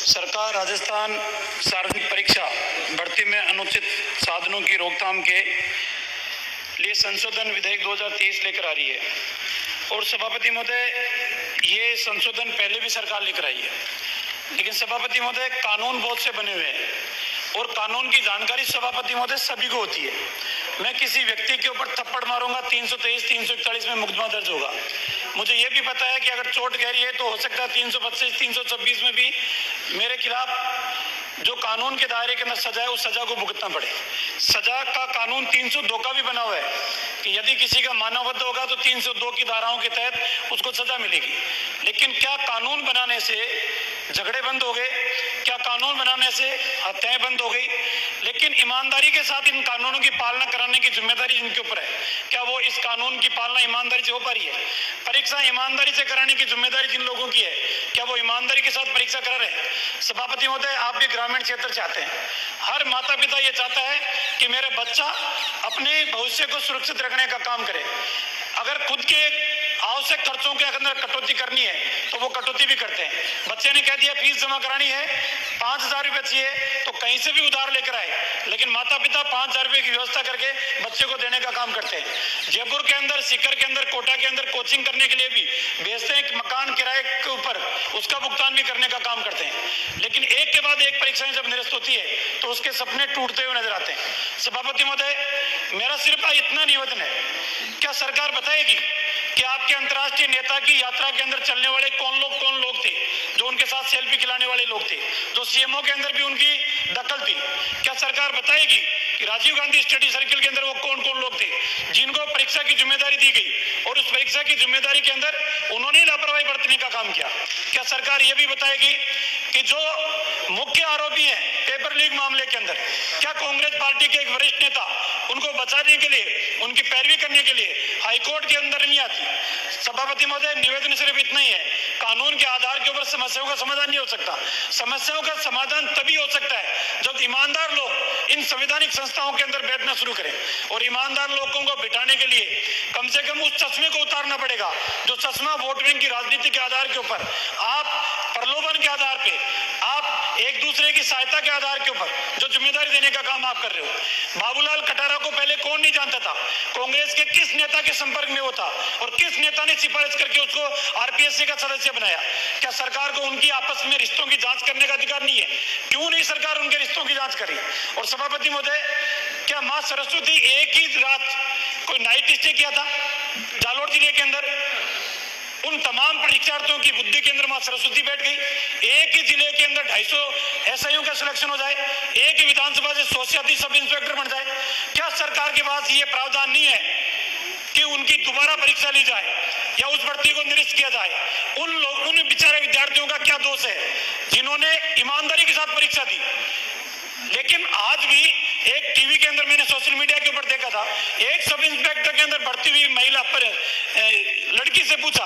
सरकार राजस्थान सार्वजनिक परीक्षा भर्ती में अनुचित साधनों की रोकथाम के लिए संशोधन विधेयक 2023 लेकर आ रही है। और सभापति महोदय, ये संशोधन पहले भी सरकार लेकर आई है, लेकिन सभापति महोदय कानून बहुत से बने हुए हैं और कानून की जानकारी सभापति महोदय सभी को होती है। मैं किसी व्यक्ति के ऊपर थप्पड़ मारूंगा 323, 341 में मुकदमा दर्ज होगा। मुझे ये भी पता है कि अगर चोट गहरी है तो हो सकता है 325, 326 में भी मेरे खिलाफ जो कानून के दायरे के अंदर सजा है उस सजा को भुगतना पड़े। सजा का कानून 302 का भी बना हुआ है कि यदि किसी का मानववध होगा तो 302 की धाराओं के तहत उसको सजा मिलेगी। लेकिन क्या कानून बनाने से झगड़े बंद हो गए? क्या कानून बनाने से हत्याएं बंद हो गई? लेकिन ईमानदारी के साथ इन कानूनों की पालना कराने की जिम्मेदारी जिनके ऊपर है, क्या वो इस कानून की पालना ईमानदारी से हो पा रही है? परीक्षा ईमानदारी से कराने की जिम्मेदारी जिन लोगों की है, क्या वो ईमानदारी के साथ परीक्षा करा रहे हैं? सभापति महोदय, आप भी ग्रामीण क्षेत्र से आते हैं। हर माता पिता ये चाहता है कि मेरा बच्चा अपने भविष्य को सुरक्षित रखने का काम करे। अगर खुद के आवश्यक खर्चों के अंदर कटौती करनी है तो वो कटौती भी करते हैं। बच्चे ने कह दिया फीस जमा करानी है, 5,000 रुपये चाहिए, तो कहीं से भी उधार लेकर आए, लेकिन माता पिता 5,000 रुपये की व्यवस्था करके बच्चे को देने का काम करते हैं। जयपुर के अंदर, सीकर के अंदर, कोटा के अंदर कोचिंग करने के लिए भी भेजते हैं, मकान किराए के ऊपर उसका भुगतान भी करने का काम करते हैं। लेकिन एक के बाद एक परीक्षाएं जब निरस्त होती है तो उसके सपने टूटते हुए नजर आते हैं। सभापति महोदय, मेरा सिर्फ इतना निवेदन है, क्या सरकार बताएगी कि आपके अंतर्राष्ट्रीय नेता की यात्रा के अंदर चलने वाले कौन लोग थे, जो उनके साथ सेल्फी खिलाने वाले लोग थे, जो सीएमओ के अंदर भी उनकी दखल थी? क्या सरकार बताएगी कि राजीव गांधी स्टडी सर्किल के अंदर वो कौन लोग थे जिनको परीक्षा की जिम्मेदारी दी गई और उस परीक्षा की जिम्मेदारी के अंदर उन्होंने लापरवाही बरतने का काम किया? क्या सरकार ये भी बताएगी कि जो मुख्य आरोपी है पेपर लीक मामले के अंदर, क्या कांग्रेस पार्टी के एक वरिष्ठ नेता उनको बचाने के लिए, उनकी पैरवी करने के लिए हाईकोर्ट के अंदर नहीं आती? सभापति महोदय, निवेदन सिर्फ इतना ही है, कानून के आधार के ऊपर समस्याओं का समाधान नहीं हो सकता। समस्याओं का समाधान तभी हो सकता है जब ईमानदार लोग इन संवैधानिक संस्थाओं के अंदर बैठना शुरू करें। और ईमानदार लोगों को बिठाने के लिए कम से कम उस चश्मे को उतारना पड़ेगा जो चश्मा वोट बैंक की राजनीति के आधार के ऊपर, आप प्रलोभन के आधार पे, आप एक दूसरे की सहायता के आधार के ऊपर जो जिम्मेदारी देने का काम आप कर रहे हो। बाबूलाल कटारा को पहले कौन नहीं जानता था? कांग्रेस के किस नेता के संपर्क में वो था और किस नेता ने सिफारिश करके उसको आरपीएससी का सदस्य बनाया? क्या सरकार को उनकी आपस में रिश्तों की जांच करने का अधिकार नहीं है? क्यों नहीं सरकार उनके रिश्तों की जांच करी? और सभापति महोदय, क्या मां सरस्वती एक ही रात कोई नाइट स्टे किया था जालोर जिले के अंदर? उन तमाम परीक्षार्थियों की बुद्धि के अंदर मां सरस्वती बैठ गई। एक ही जिले के अंदर 250 एसआईओ का सिलेक्शन हो जाए, एक ही विधानसभा से 100 से अधिक सब इंस्पेक्टर बन जाए। क्या सरकार के पास ये प्रावधान नहीं है कि उनकी दोबारा परीक्षा ली जाए या उस भर्ती को निरस्त किया जाए? उन बेचारे विद्यार्थियों का क्या दोष है जिन्होंने ईमानदारी के साथ परीक्षा दी? लेकिन आज भी एक टीवी के अंदर मैंने सोशल मीडिया के ऊपर देखा था, एक सब इंस्पेक्टर के अंदर भर्ती हुई महिला पर लड़की से पूछा